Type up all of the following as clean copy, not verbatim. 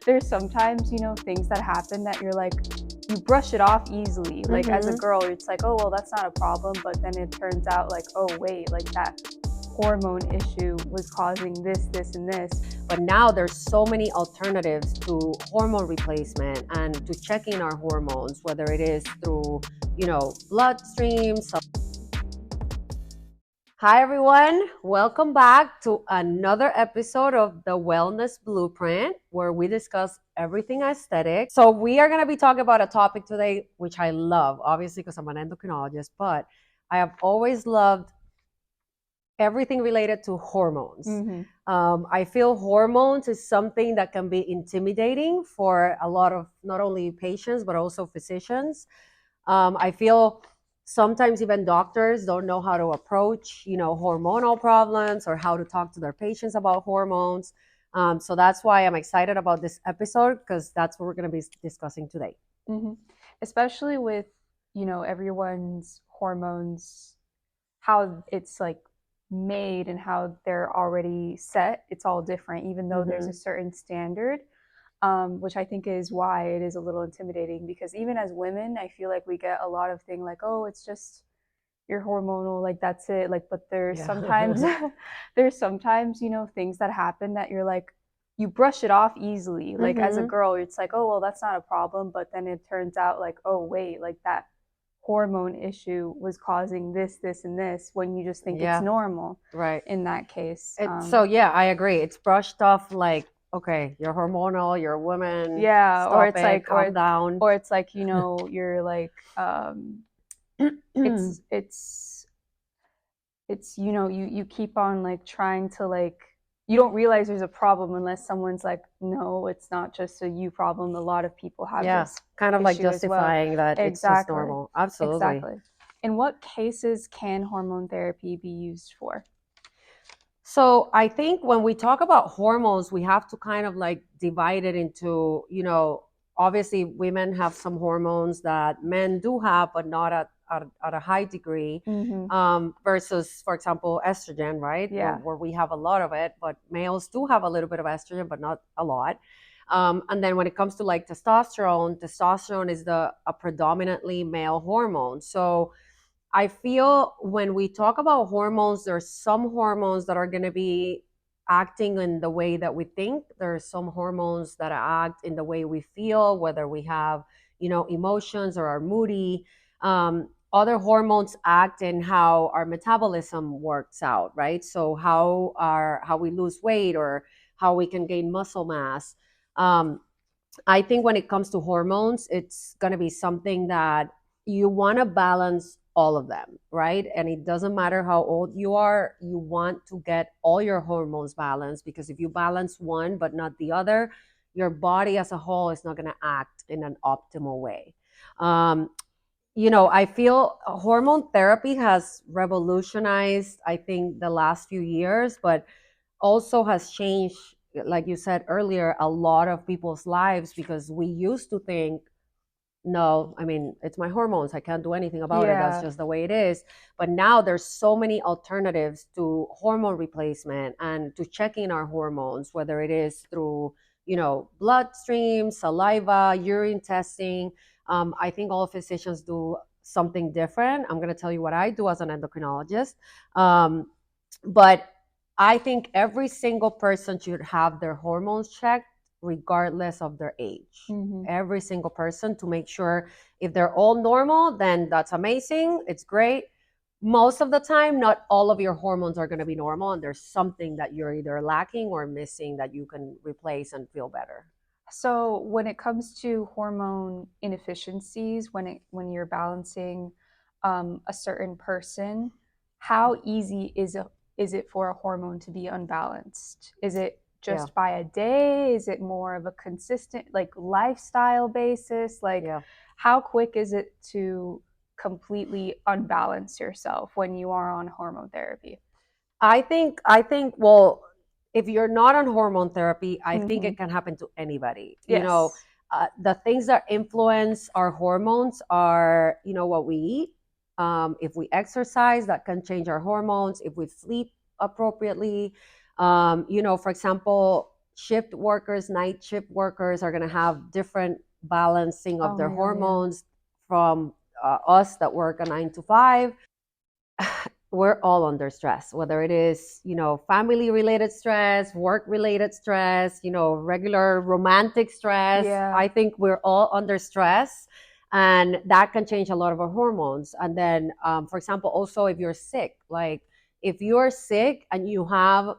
there's sometimes, things that happen that you're like, you brush it off easily. Like as a girl, it's like, oh, well, that's not a problem. But then it turns out like, oh, wait, like that hormone issue was causing this, and this. But now there's so many alternatives to hormone replacement and to checking our hormones, whether it is through, bloodstream. Hi, everyone. Welcome back to another episode of the Wellness Blueprint, where we discuss everything aesthetic. So we are going to be talking about a topic today, which I love, obviously, because I'm an endocrinologist, but I have always loved everything related to hormones. I feel hormones is something that can be intimidating for a lot of not only patients, but also physicians. I feel sometimes even doctors don't know how to approach, hormonal problems or how to talk to their patients about hormones. So that's why I'm excited about this episode, because that's what we're going to be discussing today. Especially with, everyone's hormones, how it's like made and how they're already set. It's all different, even though there's a certain standard. Which I think is why it is a little intimidating, because even as women, I feel like we get a lot of things like, oh, it's just you're hormonal, like that's it. Like, but there's sometimes things that happen that you're like, you brush it off easily. Like as a girl, it's like, oh, well, that's not a problem. But then it turns out like, oh, wait, like that hormone issue was causing this, and this, when you just think it's normal. Right. In that case. So yeah, I agree. It's brushed off like, okay, you're hormonal, you're a woman. Yeah, stop or it's it, like, calm down. or it's like, you're like, it's you keep on like trying to like, you don't realize there's a problem unless someone's like, no, it's not just a you problem. A lot of people have this kind of like issue as well. justifying that it's just normal. Absolutely. Exactly. In what cases can hormone therapy be used for? So I think when we talk about hormones, we have to kind of like divide it into, obviously women have some hormones that men do have, but not at a high degree, versus, for example, estrogen, right? Yeah. Where we have a lot of it, but males do have a little bit of estrogen, but not a lot. And then when it comes to like testosterone is a predominantly male hormone. So I feel when we talk about hormones, there's some hormones that are going to be acting in the way that we think. There's some hormones that act in the way we feel, whether we have, emotions or are moody. Other hormones act in how our metabolism works out, right? So how we lose weight or how we can gain muscle mass. I think when it comes to hormones, it's going to be something that you want to balance all of them, right? And it doesn't matter how old you are, you want to get all your hormones balanced, because if you balance one but not the other, your body as a whole is not going to act in an optimal way. I feel hormone therapy has revolutionized, I think, the last few years, but also has changed, like you said earlier, a lot of people's lives, because we used to think, no, I mean, it's my hormones, I can't do anything about it, that's just the way it is. But now there's so many alternatives to hormone replacement and to checking our hormones, whether it is through, bloodstream, saliva, urine testing. I think all physicians do something different. I'm going to tell you what I do as an endocrinologist. But I think every single person should have their hormones checked regardless of their age. Every single person, to make sure if they're all normal, then that's amazing. It's great. Most of the time, not all of your hormones are going to be normal, and there's something that you're either lacking or missing that you can replace and feel better. So when it comes to hormone inefficiencies, when you're balancing a certain person, how easy is it for a hormone to be unbalanced? Is it just by a day? Is it more of a consistent like lifestyle basis? Like how quick is it to completely unbalance yourself when you are on hormone therapy? I think well, if you're not on hormone therapy, I think it can happen to anybody. Yes. The things that influence our hormones are, what we eat. If we exercise, that can change our hormones. If we sleep appropriately, for example, shift workers, night shift workers are going to have different balancing of Oh their my God, yeah. hormones from us that work a 9 to 5. We're all under stress, whether it is, family related stress, work related stress, regular romantic stress. Yeah. I think we're all under stress, and that can change a lot of our hormones. And then, for example, also if you're sick, like if you're sick and you have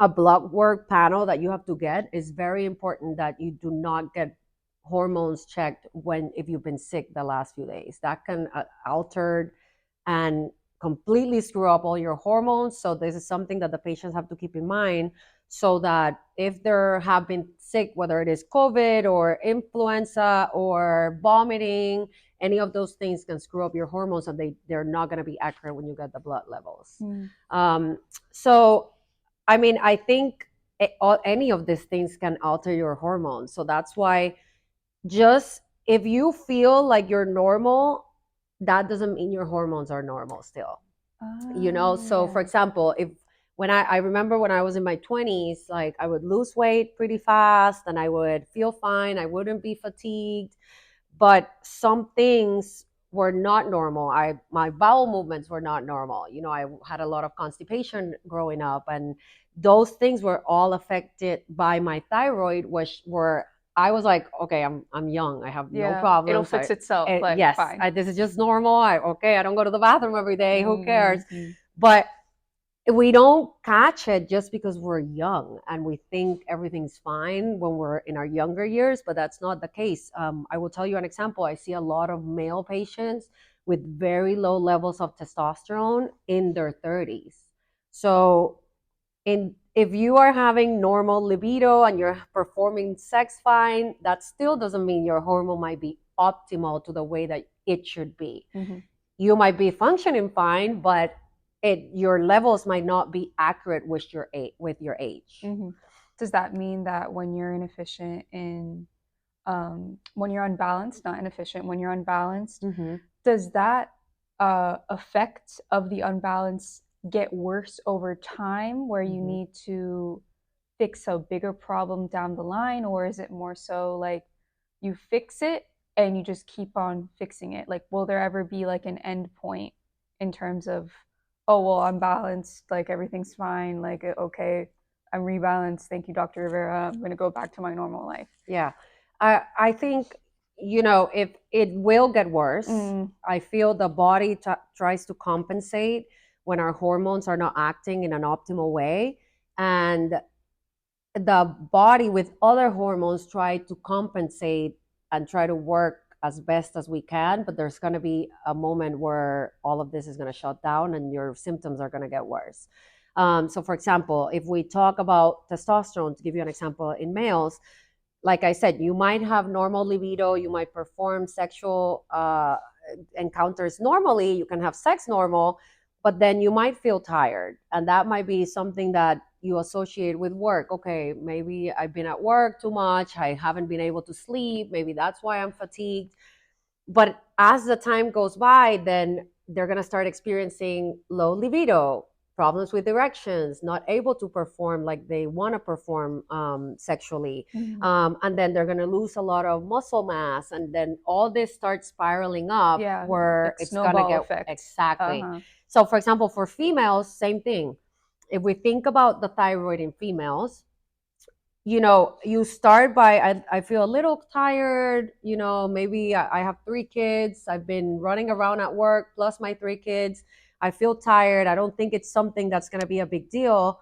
a blood work panel that you have to get, it's very important that you do not get hormones checked when if you've been sick the last few days. That can alter and completely screw up all your hormones. So this is something that the patients have to keep in mind, so that if they have been sick, whether it is COVID or influenza or vomiting, any of those things can screw up your hormones, and they're not going to be accurate when you get the blood levels. Mm. So I mean, I think any of these things can alter your hormones. So that's why, just if you feel like you're normal, that doesn't mean your hormones are normal still. So for Yeah. example, if when I remember when I was in my 20s, like I would lose weight pretty fast and I would feel fine, I wouldn't be fatigued, but some things were not normal. My bowel movements were not normal. I had a lot of constipation growing up, and those things were all affected by my thyroid, which were I was like, okay, I'm young, I have no Yeah. It'll problems. fix itself, like Yes, fine. this is just normal. I don't go to the bathroom every day. Who cares? Mm-hmm. But we don't catch it just because we're young and we think everything's fine when we're in our younger years, but that's not the case. I will tell you an example. I see a lot of male patients with very low levels of testosterone in their 30s. So if you are having normal libido and you're performing sex fine, that still doesn't mean your hormone might be optimal to the way that it should be. Mm-hmm. You might be functioning fine, but your levels might not be accurate with your age. Mm-hmm. Does that mean that when you're inefficient when you're unbalanced, not inefficient, when you're unbalanced, Mm-hmm. does that effect of the unbalance get worse over time where you Mm-hmm. need to fix a bigger problem down the line, or is it more so like you fix it and you just keep on fixing it? Like, will there ever be like an end point in terms of, oh, well, I'm balanced, like everything's fine, like, okay, I'm rebalanced, thank you, Dr. Rivera, I'm going to go back to my normal life? Yeah. I think, if it will get worse. Mm. I feel the body tries to compensate when our hormones are not acting in an optimal way. And the body with other hormones try to compensate and try to work as best as we can, but there's going to be a moment where all of this is going to shut down and your symptoms are going to get worse. So for example, if we talk about testosterone, to give you an example, in males, like I said, you might have normal libido, you might perform sexual encounters normally, you can have sex normal, but then you might feel tired. And that might be something that you associate with work. Okay, maybe I've been at work too much, I haven't been able to sleep, maybe that's why I'm fatigued. But as the time goes by, then they're going to start experiencing low libido, problems with erections, not able to perform like they want to perform sexually. Mm. And then they're going to lose a lot of muscle mass. And then all this starts spiraling up Yeah, where like it's going to snowball get effect. exactly. Uh-huh. So, for example, for females, same thing. If we think about the thyroid in females, you start by, I feel a little tired, maybe I have 3 kids, I've been running around at work plus my 3 kids, I feel tired, I don't think it's something that's going to be a big deal.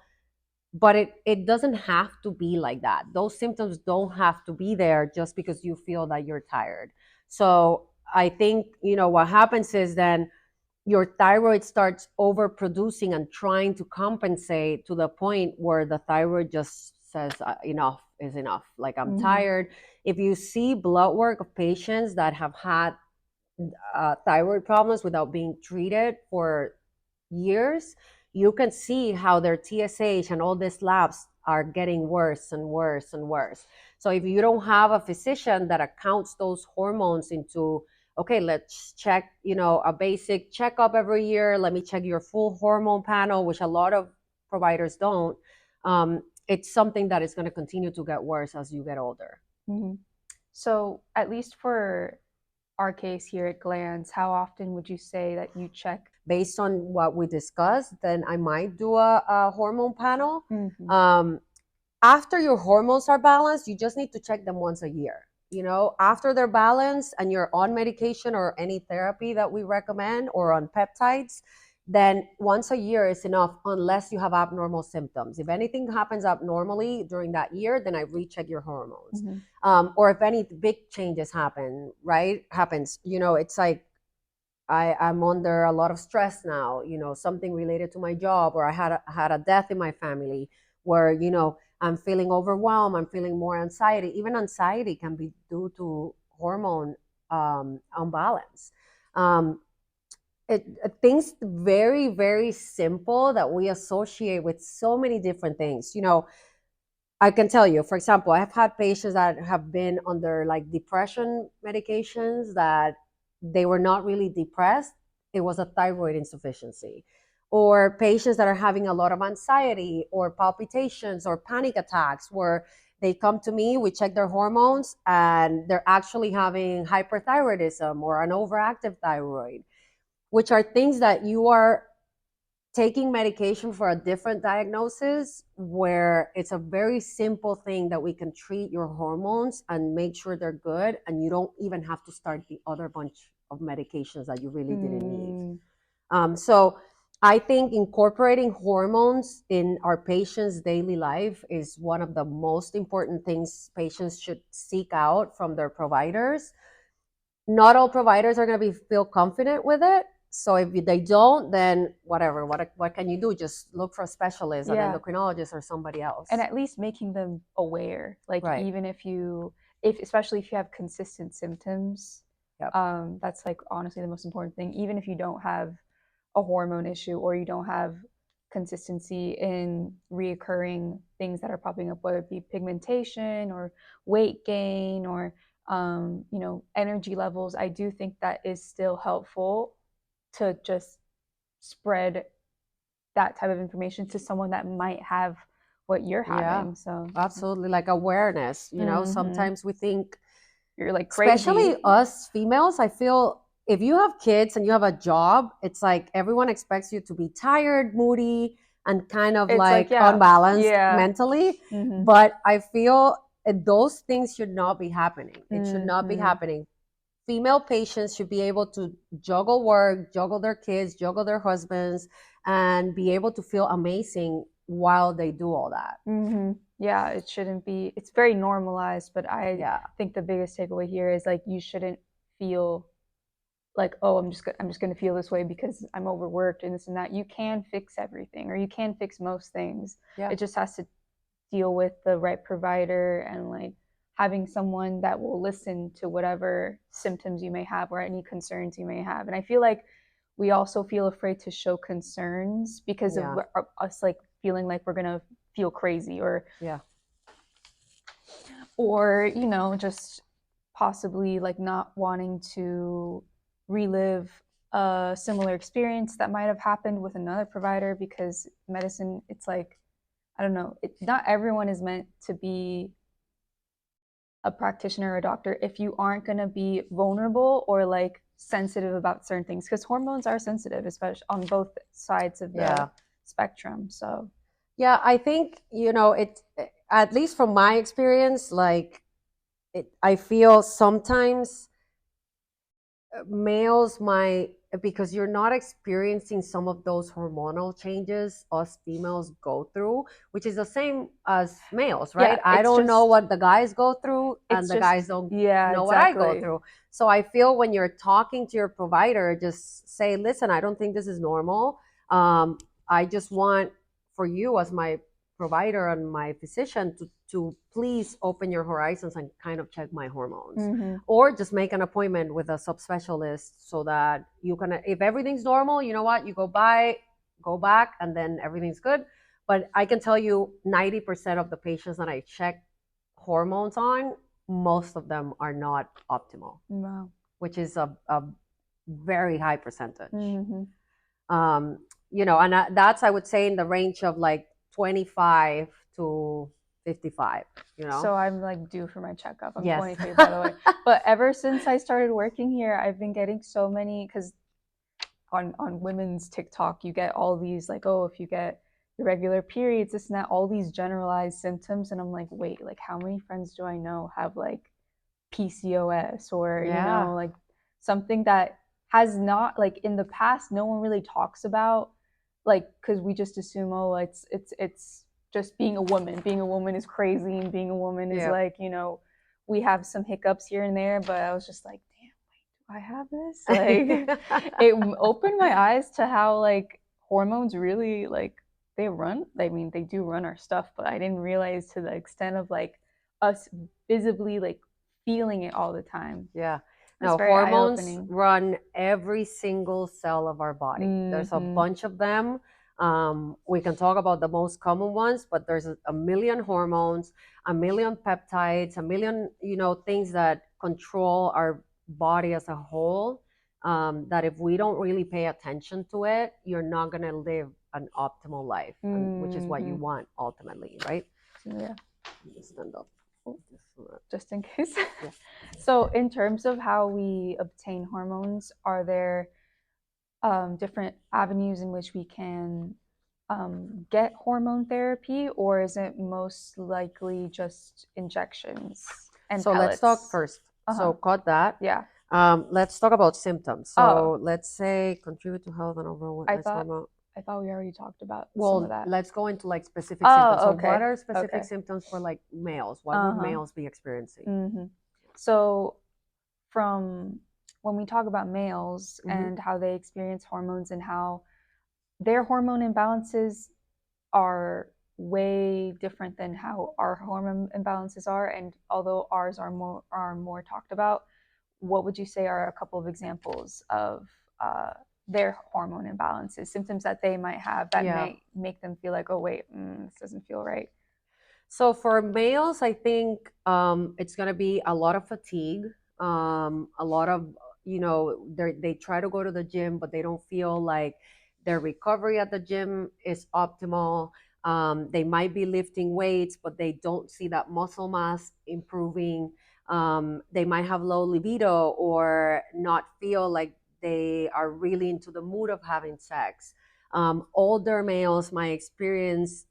But it doesn't have to be like that. Those symptoms don't have to be there just because you feel that you're tired. So I think, what happens is then your thyroid starts overproducing and trying to compensate to the point where the thyroid just says, enough is enough. Like, I'm Mm-hmm. tired. If you see blood work of patients that have had thyroid problems without being treated for years, you can see how their TSH and all these labs are getting worse and worse and worse. So if you don't have a physician that accounts those hormones into, okay, let's check, a basic checkup every year. Let me check your full hormone panel, which a lot of providers don't. it's something that is going to continue to get worse as you get older. Mm-hmm. So, at least for our case here at GLANZ, how often would you say that you check? Based on what we discussed, then I might do a hormone panel. Mm-hmm. After your hormones are balanced, you just need to check them once a year. After they're balanced and you're on medication or any therapy that we recommend or on peptides, then once a year is enough unless you have abnormal symptoms. If anything happens abnormally during that year, then I recheck your hormones. Mm-hmm. Or if any big changes happens, it's like I'm under a lot of stress now, something related to my job, or I had a death in my family where, I'm feeling overwhelmed, I'm feeling more anxiety. Even anxiety can be due to hormone imbalance. Um, things very, very simple that we associate with so many different things. I can tell you, for example, I have had patients that have been under like depression medications that they were not really depressed. It was a thyroid insufficiency. Or patients that are having a lot of anxiety or palpitations or panic attacks where they come to me, we check their hormones, and they're actually having hyperthyroidism or an overactive thyroid, which are things that you are taking medication for a different diagnosis where it's a very simple thing that we can treat your hormones and make sure they're good, and you don't even have to start the other bunch of medications that you really didn't need. So I think incorporating hormones in our patients' daily life is one of the most important things patients should seek out from their providers. Not all providers are going to feel confident with it. So if they don't, then whatever. What can you do? Just look for a specialist, an Yeah. endocrinologist, or somebody else. And at least making them aware, like Right. even if especially if you have consistent symptoms, Yep. that's like honestly the most important thing. Even if you don't have a hormone issue or you don't have consistency in reoccurring things that are popping up, whether it be pigmentation or weight gain or energy levels, I do think that is still helpful to just spread that type of information to someone that might have what you're having. Yeah, So absolutely. Like awareness, sometimes we think, you're like especially crazy. us females, I feel if you have kids and you have a job, it's like everyone expects you to be tired, moody, and kind of It's like, like yeah, unbalanced yeah. mentally. Mm-hmm. But I feel those things should not be happening. It should not be Mm-hmm. happening. Female patients should be able to juggle work, juggle their kids, juggle their husbands, and be able to feel amazing while they do all that. Mm-hmm. Yeah, it shouldn't be. It's very normalized, but I Yeah. think the biggest takeaway here is like you shouldn't feel like, oh, I'm just gonna feel this way because I'm overworked and this and that. You can fix everything, or you can fix most things. Yeah. It just has to deal with the right provider and like having someone that will listen to whatever symptoms you may have or any concerns you may have. And I feel like we also feel afraid to show concerns because of Yeah. us like feeling like we're gonna feel crazy Yeah. or just possibly like not wanting to relive a similar experience that might have happened with another provider because medicine, it's like, I don't know, not everyone is meant to be a practitioner or a doctor if you aren't going to be vulnerable or like sensitive about certain things, because hormones are sensitive, especially on both sides of the spectrum. So yeah, I think it, at least from my experience, like I feel sometimes males might, because you're not experiencing some of those hormonal changes us females go through, which is the same as males, right? yeah, I it's don't know just what the guys go through, and it's the just guys don't yeah, know what I go exactly. through. So I feel when you're talking to your provider, just say, listen, I don't think this is normal. I just want for you as my provider and my physician to please open your horizons and kind of check my hormones. Mm-hmm. Or just make an appointment with a subspecialist so that you can, if everything's normal, you know what, you go back, and then everything's good. But I can tell you 90% of the patients that I check hormones on, most of them are not optimal. Wow. Which is a very high percentage. Mm-hmm. And that's, I would say, in the range of like 25 to 55, you know? So I'm like due for my checkup. I'm Yes. 23, by the way. But ever since I started working here, I've been getting so many, because on women's TikTok, you get all these like, oh, if you get irregular periods, this and that, all these generalized symptoms, and I'm like, wait, like how many friends do I know have like PCOS or Yeah. like something that has not, like, in the past no one really talks about, like, because we just assume, oh, it's just being a woman. Being a woman is crazy, and being a woman is Yeah. like, we have some hiccups here and there, but I was just like, damn, wait, do I have this? Like, it opened my eyes to how like hormones really, like, they run, I mean, they do run our stuff, but I didn't realize to the extent of like us visibly like feeling it all the time. Yeah. That's No, very hormones eye-opening. run every single cell of our body. There's a Mm-hmm. bunch of them. We can talk about the most common ones, but there's a million hormones, a million peptides, a million, things that control our body as a whole. That if we don't really pay attention to it, you're not going to live an optimal life, which is what you Mm-hmm. want ultimately, right? Yeah. Stand up. Just in case. Yeah. So, in terms of how we obtain hormones, are there different avenues in which we can get hormone therapy, or is it most likely just injections and So let's talk pellets? first. Uh huh. So cut that. Yeah. Let's talk about symptoms. Oh, So let's say contribute to health and overall I wellness thought hormone. I thought we already talked about some of Well, that. let's go into like specific symptoms. Oh, So what okay. are specific Okay. symptoms for like males? What would Uh-huh. males be experiencing? Hmm. So, from when we talk about males Mm-hmm. and how they experience hormones and how their hormone imbalances are way different than how our hormone imbalances are, and although ours are more talked about, what would you say are a couple of examples of uh, their hormone imbalances, symptoms that they might have that Yeah. may make them feel like, oh wait, this doesn't feel right? So for males, I think it's going to be a lot of fatigue, a lot of, they try to go to the gym, but they don't feel like their recovery at the gym is optimal. They might be lifting weights, but they don't see that muscle mass improving. They might have low libido or not feel like they are really into the mood of having sex. Older males might experience,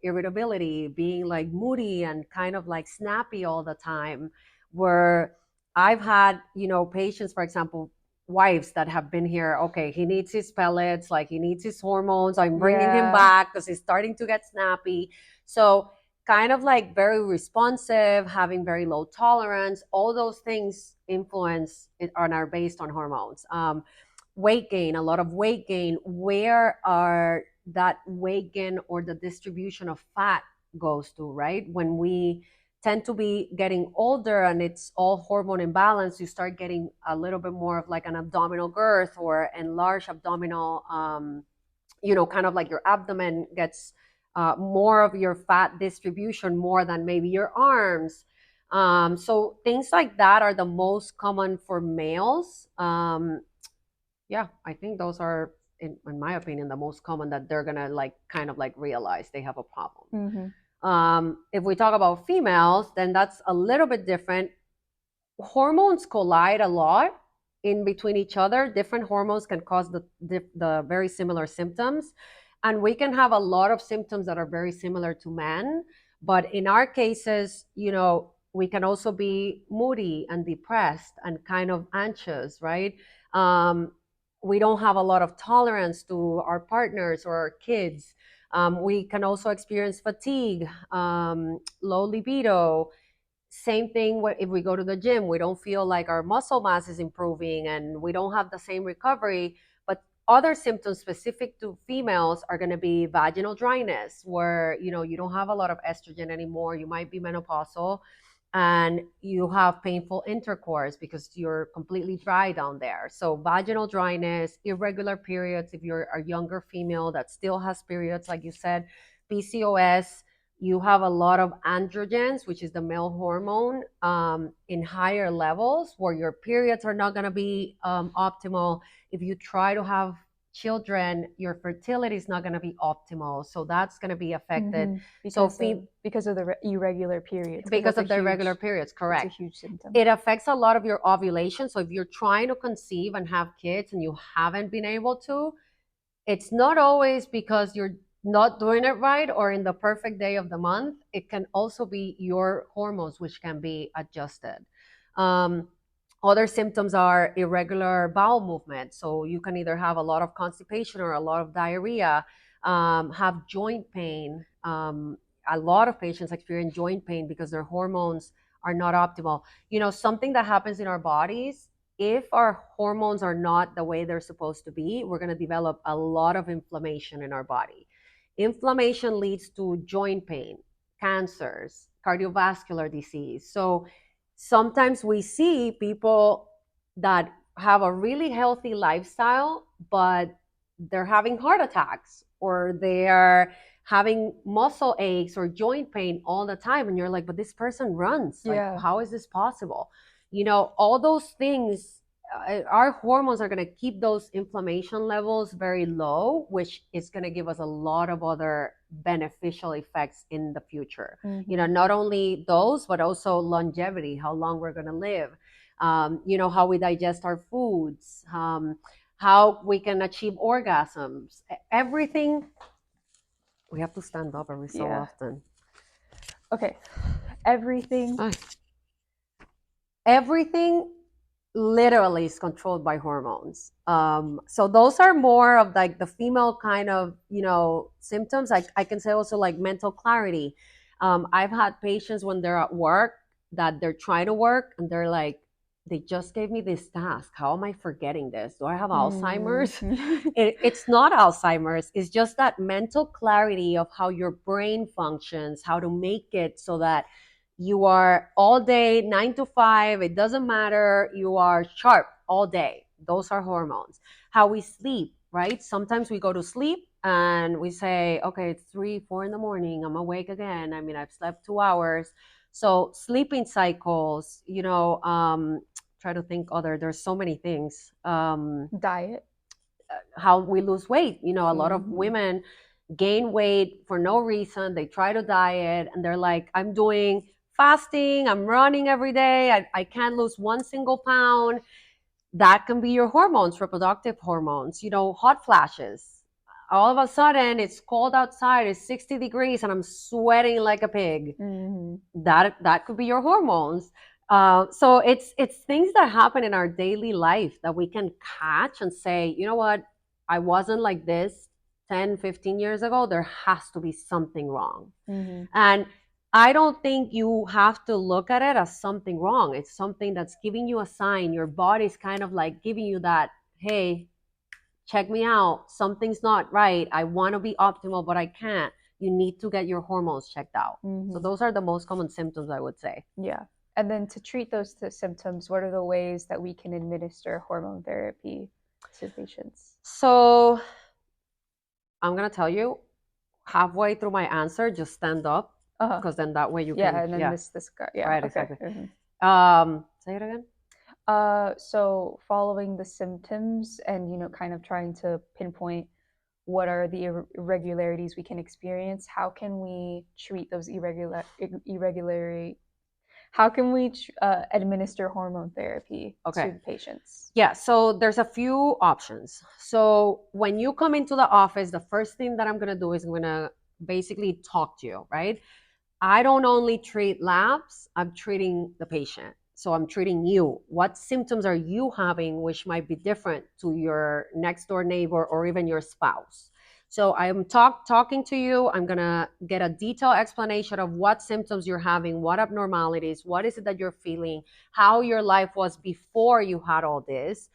irritability, being like moody and kind of like snappy all the time. Where I've had, patients, for example, wives that have been here. Okay, he needs his pellets, like he needs his hormones. I'm bringing him Yeah. back because he's starting to get snappy. So kind of like very responsive, having very low tolerance. All those things influence it and are based on hormones. Weight gain, a lot of weight gain. Where are that weight gain or the distribution of fat goes to, right? When we tend to be getting older and it's all hormone imbalance, you start getting a little bit more of like an abdominal girth or enlarged abdominal, kind of like your abdomen gets more of your fat distribution more than maybe your arms. So things like that are the most common for males. Yeah, I think those are, in my opinion, the most common that they're gonna like kind of like realize they have a problem. Mm-hmm. If we talk about females, then that's a little bit different. Hormones collide a lot in between each other. Different hormones can cause the very similar symptoms, and we can have a lot of symptoms that are very similar to men. But in our cases, we can also be moody and depressed and kind of anxious, right? Um, we don't have a lot of tolerance to our partners or our kids. We can also experience fatigue, low libido. Same thing if we go to the gym, we don't feel like our muscle mass is improving and we don't have the same recovery. But other symptoms specific to females are going to be vaginal dryness, where you don't have a lot of estrogen anymore. You might be menopausal and you have painful intercourse because you're completely dry down there. So vaginal dryness, irregular periods if you're a younger female that still has periods, like you said, PCOS. You have a lot of androgens, which is the male hormone, in higher levels, where your periods are not going to be optimal. If you try to have children, your fertility is not going to be optimal. So that's going to be affected. So because of the irregular periods. Because of the irregular periods, correct. It's a huge symptom. It affects a lot of your ovulation. So if you're trying to conceive and have kids and you haven't been able to, it's not always because you're not doing it right or in the perfect day of the month. It can also be your hormones, which can be adjusted. Other symptoms are irregular bowel movement. So you can either have a lot of constipation or a lot of diarrhea, have joint pain. A lot of patients experience joint pain because their hormones are not optimal. Something that happens in our bodies, if our hormones are not the way they're supposed to be, we're going to develop a lot of inflammation in our body. Inflammation leads to joint pain, cancers, cardiovascular disease. So sometimes we see people that have a really healthy lifestyle, but they're having heart attacks or they are having muscle aches or joint pain all the time. And you're like, but this person runs. Like, how is this possible? All those things, our hormones are going to keep those inflammation levels very low, which is going to give us a lot of other beneficial effects in the future. Not only those, but also longevity, how long we're going to live, how we digest our foods, how we can achieve orgasms, everything. We have to stand up every so often. Okay. Everything literally is controlled by hormones. So those are more of like the female kind of, symptoms. I can say also like mental clarity. I've had patients when they're at work that they're trying to work and they're like, they just gave me this task. How am I forgetting this? Do I have Alzheimer's? It's not Alzheimer's. It's just that mental clarity of how your brain functions, how to make it so that you are all day, 9 to 5, it doesn't matter. You are sharp all day. Those are hormones. How we sleep, right? Sometimes we go to sleep and we say, okay, it's 3, 4 in the morning. I'm awake again. I mean, I've slept 2 hours. So sleeping cycles, try to think there's so many things. Diet. How we lose weight. A lot of women gain weight for no reason. They try to diet and they're like, I'm doing fasting, I'm running every day, I can't lose 1 single pound. That can be your hormones, reproductive hormones. Hot flashes. All of a sudden, it's cold outside, it's 60 degrees, and I'm sweating like a pig. That could be your hormones. So it's things that happen in our daily life that we can catch and say, you know what, I wasn't like this 10, 15 years ago. There has to be something wrong. And I don't think you have to look at it as something wrong. It's something that's giving you a sign. Your body's kind of like giving you that, hey, check me out. Something's not right. I want to be optimal, but I can't. You need to get your hormones checked out. So those are the most common symptoms, I would say. Yeah. And then to treat those symptoms, what are the ways that we can administer hormone therapy to patients? So I'm going to tell you, halfway through my answer, just stand up. Because then that way you can. And then this guy. Yeah. Right, exactly. Say it again. So following the symptoms and, kind of trying to pinpoint what are the irregularities we can experience, how can we treat those irregularity? How can we administer hormone therapy to patients? Yeah, so there's a few options. So when you come into the office, the first thing that I'm going to do is I'm going to basically talk to you, right? I don't only treat labs, I'm treating the patient. So I'm treating you. What symptoms are you having which might be different to your next door neighbor or even your spouse? So I'm talking to you. I'm going to get a detailed explanation of what symptoms you're having, what abnormalities, what is it that you're feeling, how your life was before you had all this.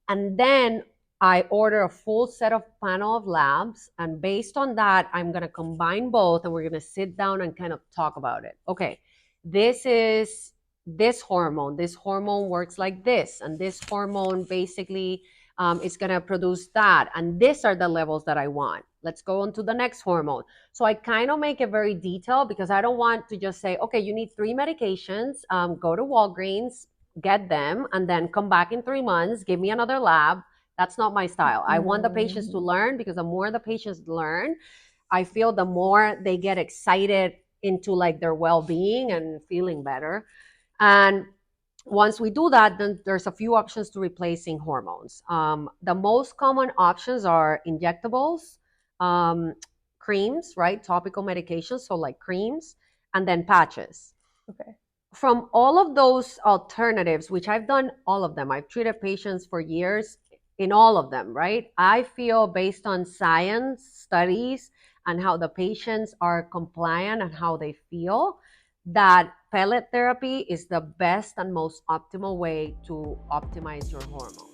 And then I order a full set of panel of labs. And based on that, I'm going to combine both and we're going to sit down and kind of talk about it. Okay, this is this hormone. This hormone works like this. And this hormone basically is going to produce that. And these are the levels that I want. Let's go on to the next hormone. So I kind of make it very detailed because I don't want to just say, okay, you need 3 medications, go to Walgreens, get them, and then come back in 3 months, give me another lab, That's not my style. I want the patients to Mm. learn, because the more the patients learn, I feel the more they get excited into like their well-being and feeling better. And once we do that, then there's a few options to replacing hormones. The most common options are injectables, um, creams, right? Topical medications, so like creams, and then patches. Okay. From all of those alternatives, which I've done all of them, I've treated patients for years in all of them, right? I feel, based on science, studies, and how the patients are compliant and how they feel, that pellet therapy is the best and most optimal way to optimize your hormones.